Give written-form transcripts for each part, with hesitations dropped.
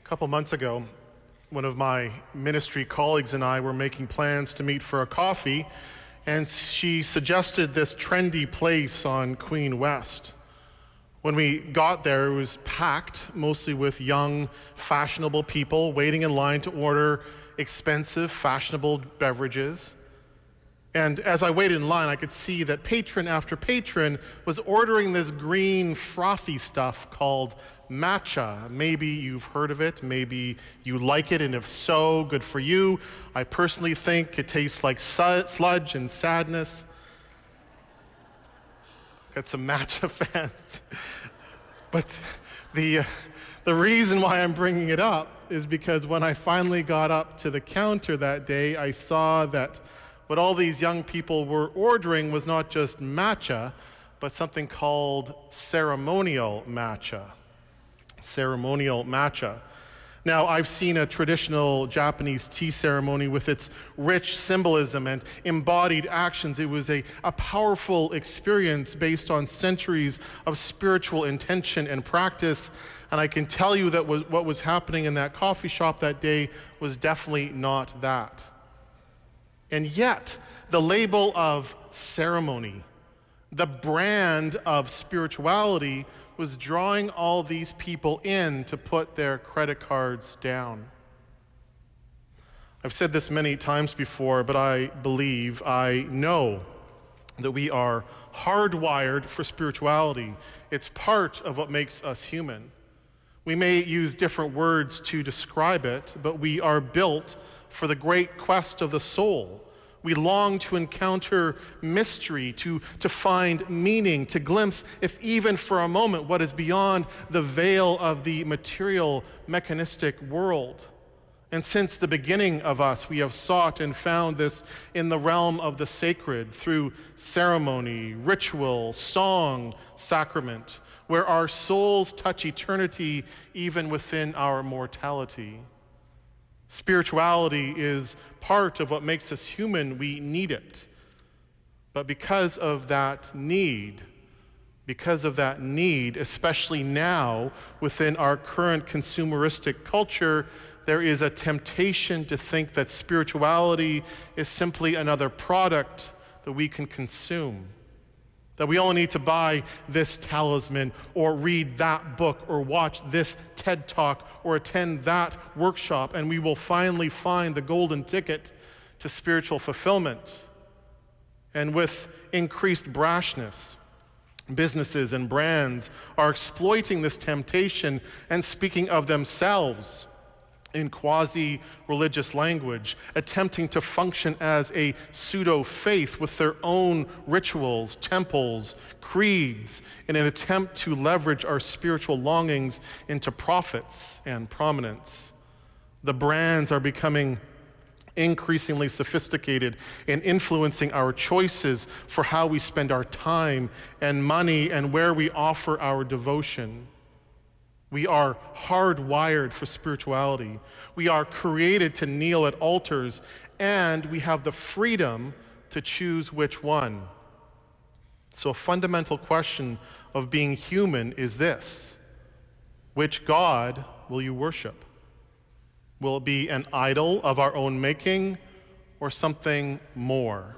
A couple months ago, one of my ministry colleagues and I were making plans to meet for a coffee, and she suggested this trendy place on Queen West. When we got there, it was packed, mostly with young, fashionable people waiting in line to order expensive, fashionable beverages. And as I waited in line, I could see that patron after patron was ordering this green, frothy stuff called matcha. Maybe you've heard of it, maybe you like it, and if so, good for you. I personally think it tastes like sludge and sadness. Got some matcha fans. But the reason why I'm bringing it up is because when I finally got up to the counter that day, I saw that what all these young people were ordering was not just matcha, but something called ceremonial matcha. Ceremonial matcha. Now, I've seen a traditional Japanese tea ceremony with its rich symbolism and embodied actions. It was a powerful experience based on centuries of spiritual intention and practice. And I can tell you that what was happening in that coffee shop that day was definitely not that. And yet, the label of ceremony, the brand of spirituality, was drawing all these people in to put their credit cards down. I've said this many times before, but I know that we are hardwired for spirituality. It's part of what makes us human. We may use different words to describe it, but we are built for the great quest of the soul. We long to encounter mystery, to find meaning, to glimpse, if even for a moment, what is beyond the veil of the material, mechanistic world. And since the beginning of us, we have sought and found this in the realm of the sacred through ceremony, ritual, song, sacrament, where our souls touch eternity even within our mortality. Spirituality is part of what makes us human. We need it. But because of that need, especially now within our current consumeristic culture, there is a temptation to think that spirituality is simply another product that we can consume. That we only need to buy this talisman or read that book or watch this TED Talk or attend that workshop, and we will finally find the golden ticket to spiritual fulfillment. And with increased brashness, businesses and brands are exploiting this temptation and speaking of themselves in quasi-religious language, attempting to function as a pseudo-faith with their own rituals, temples, creeds, in an attempt to leverage our spiritual longings into profits and prominence. The brands are becoming increasingly sophisticated in influencing our choices for how we spend our time and money and where we offer our devotion. We are hardwired for spirituality. We are created to kneel at altars, and we have the freedom to choose which one. So a fundamental question of being human is this: which God will you worship? Will it be an idol of our own making or something more?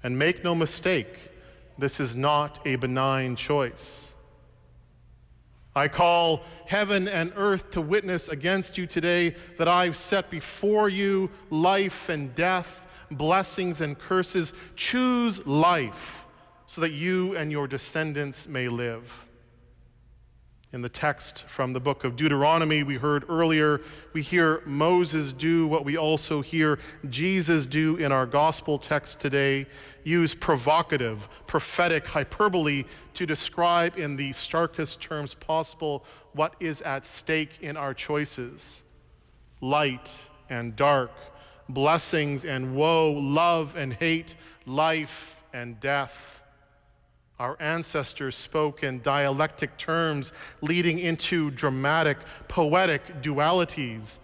And make no mistake, this is not a benign choice. I call heaven and earth to witness against you today that I've set before you life and death, blessings and curses. Choose life so that you and your descendants may live. In the text from the book of Deuteronomy we heard earlier, we hear Moses do what we also hear Jesus do in our gospel text today: use provocative, prophetic hyperbole to describe in the starkest terms possible what is at stake in our choices. Light and dark, blessings and woe, love and hate, life and death. Our ancestors spoke in dialectic terms, leading into dramatic, poetic dualities.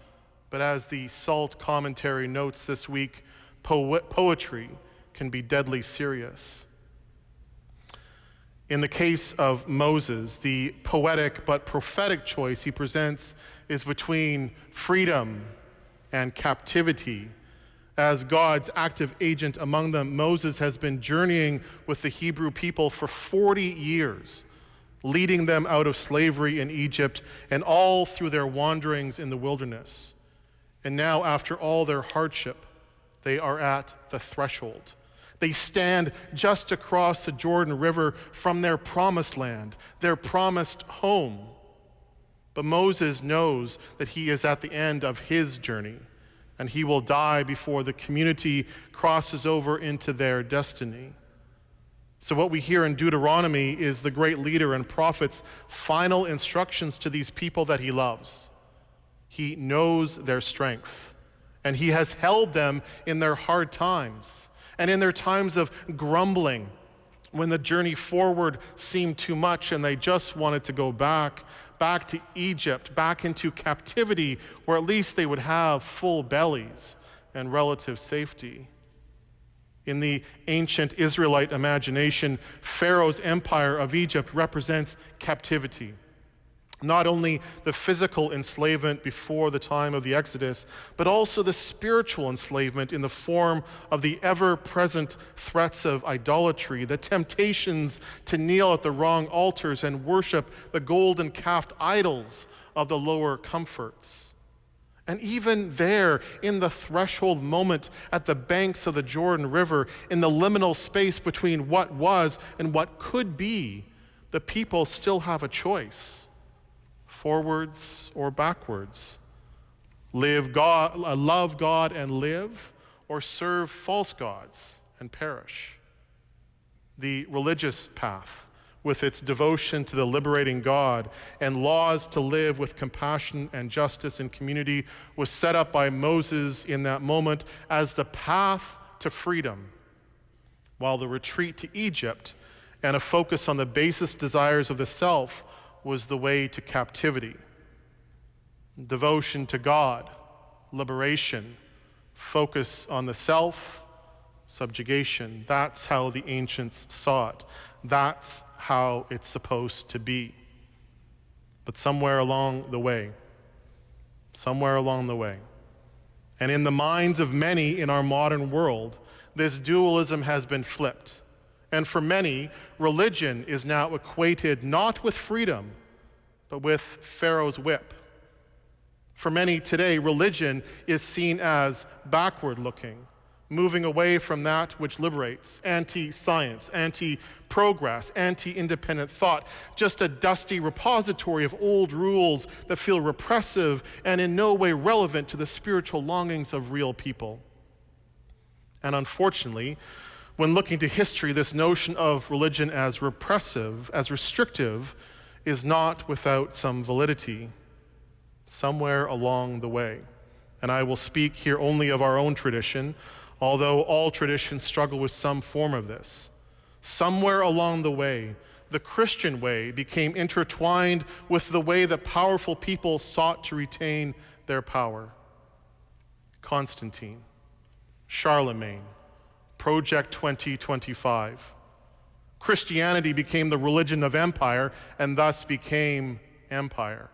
But as the SALT commentary notes this week, poetry can be deadly serious. In the case of Moses, the poetic but prophetic choice he presents is between freedom and captivity. As God's active agent among them, Moses has been journeying with the Hebrew people for 40 years, leading them out of slavery in Egypt and all through their wanderings in the wilderness. And now, after all their hardship, they are at the threshold. They stand just across the Jordan River from their promised land, their promised home. But Moses knows that he is at the end of his journey, and he will die before the community crosses over into their destiny. So what we hear in Deuteronomy is the great leader and prophet's final instructions to these people that he loves. He knows their strength, and he has held them in their hard times and in their times of grumbling, when the journey forward seemed too much and they just wanted to go back to Egypt, back into captivity, where at least they would have full bellies and relative safety. In the ancient Israelite imagination, Pharaoh's empire of Egypt represents captivity. Not only the physical enslavement before the time of the Exodus, but also the spiritual enslavement in the form of the ever-present threats of idolatry, the temptations to kneel at the wrong altars and worship the golden calf idols of the lower comforts. And even there, in the threshold moment at the banks of the Jordan River, in the liminal space between what was and what could be, the people still have a choice. Forwards or backwards. Love God and live, or serve false gods and perish. The religious path, with its devotion to the liberating God and laws to live with compassion and justice in community, was set up by Moses in that moment as the path to freedom, while the retreat to Egypt and a focus on the basest desires of the self was the way to captivity. Devotion to God, liberation, focus on the self, subjugation. That's how the ancients saw it. That's how it's supposed to be. But somewhere along the way, and in the minds of many in our modern world, this dualism has been flipped. And for many, religion is now equated not with freedom, but with Pharaoh's whip. For many today, religion is seen as backward-looking, moving away from that which liberates, anti-science, anti-progress, anti-independent thought, just a dusty repository of old rules that feel repressive and in no way relevant to the spiritual longings of real people. And unfortunately, when looking to history, this notion of religion as repressive, as restrictive, is not without some validity somewhere along the way. And I will speak here only of our own tradition, although all traditions struggle with some form of this. Somewhere along the way, the Christian way became intertwined with the way that powerful people sought to retain their power. Constantine, Charlemagne, Project 2025. Christianity became the religion of empire and thus became empire.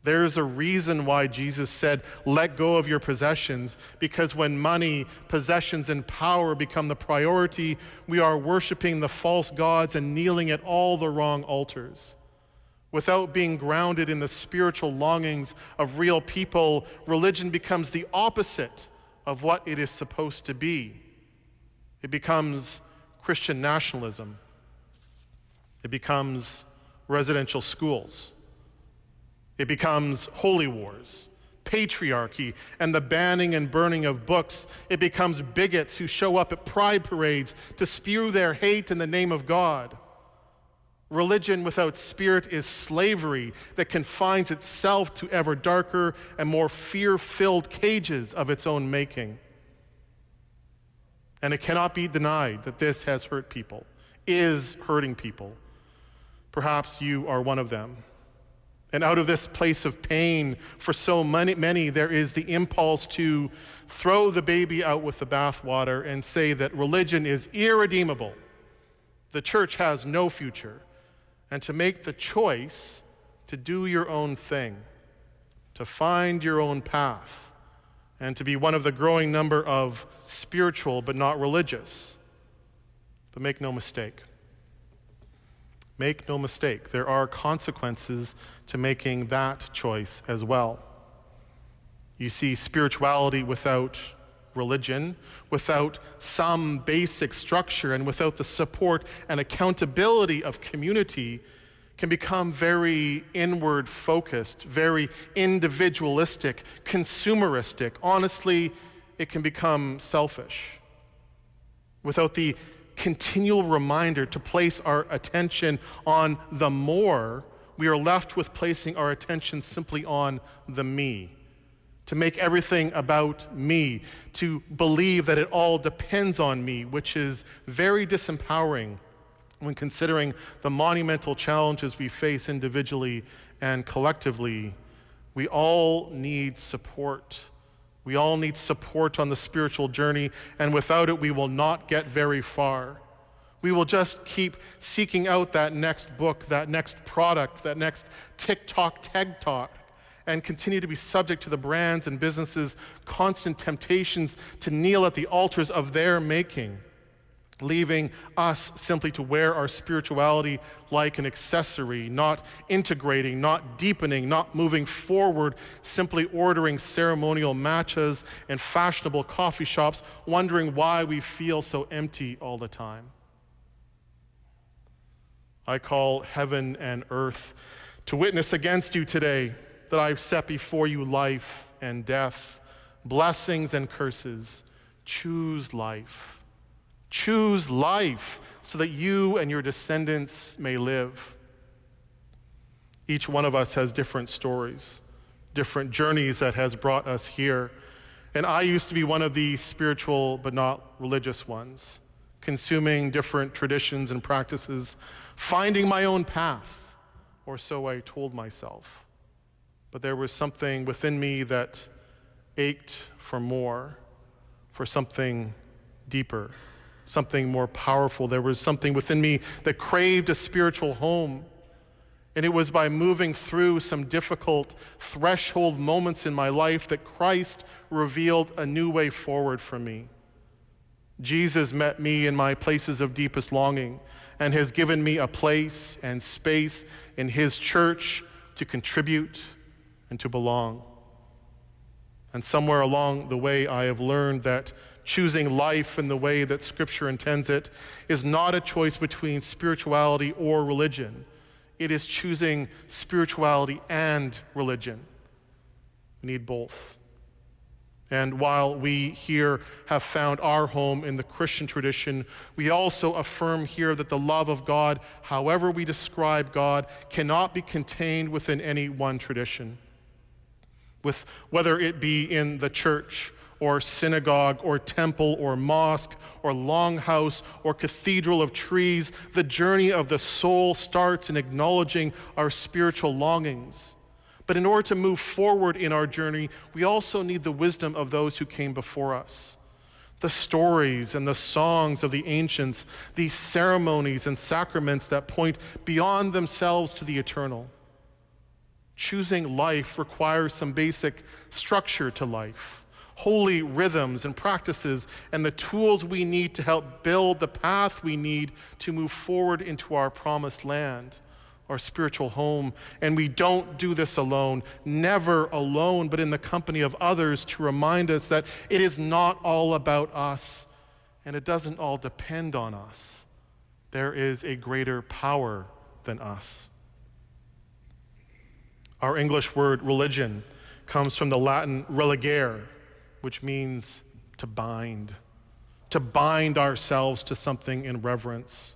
There's a reason why Jesus said, let go of your possessions, because when money, possessions, and power become the priority, we are worshiping the false gods and kneeling at all the wrong altars. Without being grounded in the spiritual longings of real people, religion becomes the opposite of what it is supposed to be. It becomes Christian nationalism. It becomes residential schools. It becomes holy wars, patriarchy, and the banning and burning of books. It becomes bigots who show up at pride parades to spew their hate in the name of God. Religion without spirit is slavery that confines itself to ever darker and more fear-filled cages of its own making. And it cannot be denied that this has hurt people, is hurting people. Perhaps you are one of them. And out of this place of pain for so many, there is the impulse to throw the baby out with the bathwater and say that religion is irredeemable, The church has no future. And to make the choice to do your own thing, to find your own path, and to be one of the growing number of spiritual but not religious. But make no mistake. Make no mistake, there are consequences to making that choice as well. You see, spirituality without religion, without some basic structure, and without the support and accountability of community can become very inward focused, very individualistic, consumeristic. Honestly, it can become selfish. Without the continual reminder to place our attention on the more, we are left with placing our attention simply on the me. To make everything about me, to believe that it all depends on me, which is very disempowering when considering the monumental challenges we face individually and collectively. We all need support. We all need support on the spiritual journey, and without it, we will not get very far. We will just keep seeking out that next book, that next product, that next TikTok, TED Talk, and continue to be subject to the brands and businesses' constant temptations to kneel at the altars of their making, leaving us simply to wear our spirituality like an accessory, not integrating, not deepening, not moving forward, simply ordering ceremonial matchas and fashionable coffee shops, wondering why we feel so empty all the time. I call heaven and earth to witness against you today that I've set before you life and death, blessings and curses. Choose life. Choose life so that you and your descendants may live. Each one of us has different stories, different journeys that has brought us here. And I used to be one of the spiritual but not religious ones, consuming different traditions and practices, finding my own path, or so I told myself. But there was something within me that ached for more, for something deeper, something more powerful. There was something within me that craved a spiritual home. And it was by moving through some difficult threshold moments in my life that Christ revealed a new way forward for me. Jesus met me in my places of deepest longing and has given me a place and space in his church to contribute and to belong. And somewhere along the way, I have learned that choosing life in the way that Scripture intends it is not a choice between spirituality or religion. It is choosing spirituality and religion. We need both. And while we here have found our home in the Christian tradition, we also affirm here that the love of God, however we describe God, cannot be contained within any one tradition. Whether it be in the church or synagogue or temple or mosque or longhouse or cathedral of trees, the journey of the soul starts in acknowledging our spiritual longings. But in order to move forward in our journey, we also need the wisdom of those who came before us. The stories and the songs of the ancients, these ceremonies and sacraments that point beyond themselves to the eternal. Choosing life requires some basic structure to life, holy rhythms and practices, and the tools we need to help build the path we need to move forward into our promised land, our spiritual home. And we don't do this alone, never alone, but in the company of others to remind us that it is not all about us, and it doesn't all depend on us. There is a greater power than us. Our English word religion comes from the Latin religare, which means to bind ourselves to something in reverence.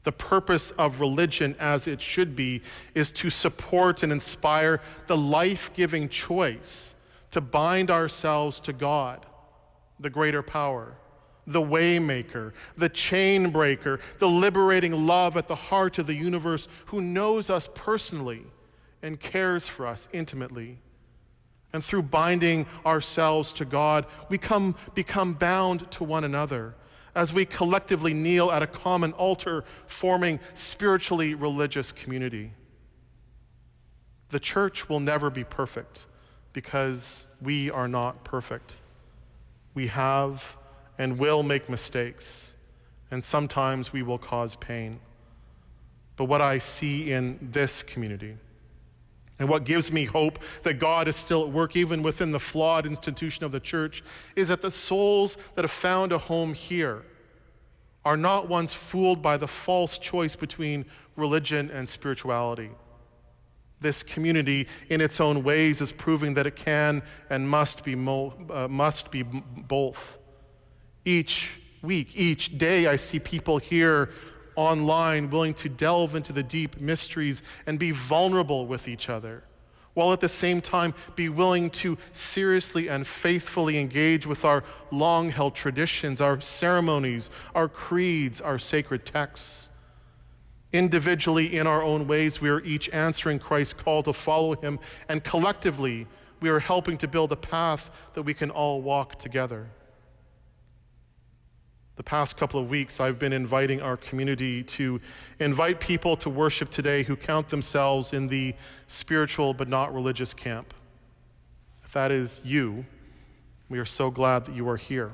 The purpose of religion, as it should be, is to support and inspire the life-giving choice to bind ourselves to God, the greater power, the waymaker, the chain breaker, the liberating love at the heart of the universe, who knows us personally and cares for us intimately. And through binding ourselves to God, we become bound to one another, as we collectively kneel at a common altar, forming spiritually religious community. The church will never be perfect because we are not perfect. We have and will make mistakes, and sometimes we will cause pain. But what I see in this community, and what gives me hope that God is still at work even within the flawed institution of the church, is that the souls that have found a home here are not ones fooled by the false choice between religion and spirituality. This community, in its own ways, is proving that it can and must be both. Each week, each day, I see people here online willing to delve into the deep mysteries and be vulnerable with each other, while at the same time be willing to seriously and faithfully engage with our long-held traditions, our ceremonies, our creeds, our sacred texts. Individually, in our own ways, we are each answering Christ's call to follow him, and collectively, we are helping to build a path that we can all walk together. The past couple of weeks, I've been inviting our community to invite people to worship today who count themselves in the spiritual but not religious camp. If that is you, we are so glad that you are here.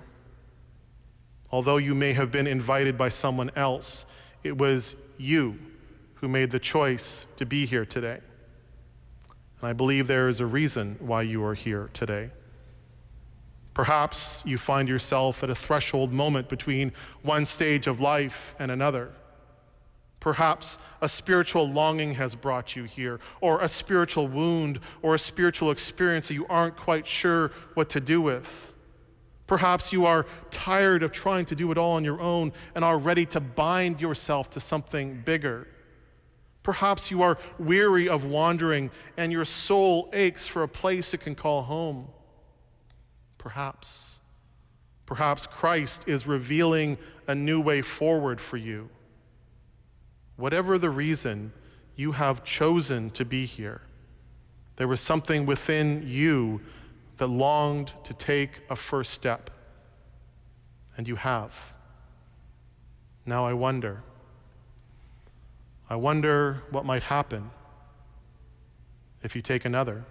Although you may have been invited by someone else, it was you who made the choice to be here today. And I believe there is a reason why you are here today. Perhaps you find yourself at a threshold moment between one stage of life and another. Perhaps a spiritual longing has brought you here, or a spiritual wound, or a spiritual experience that you aren't quite sure what to do with. Perhaps you are tired of trying to do it all on your own and are ready to bind yourself to something bigger. Perhaps you are weary of wandering and your soul aches for a place it can call home. Perhaps Christ is revealing a new way forward for you. Whatever the reason you have chosen to be here, there was something within you that longed to take a first step, and you have. Now I wonder what might happen if you take another.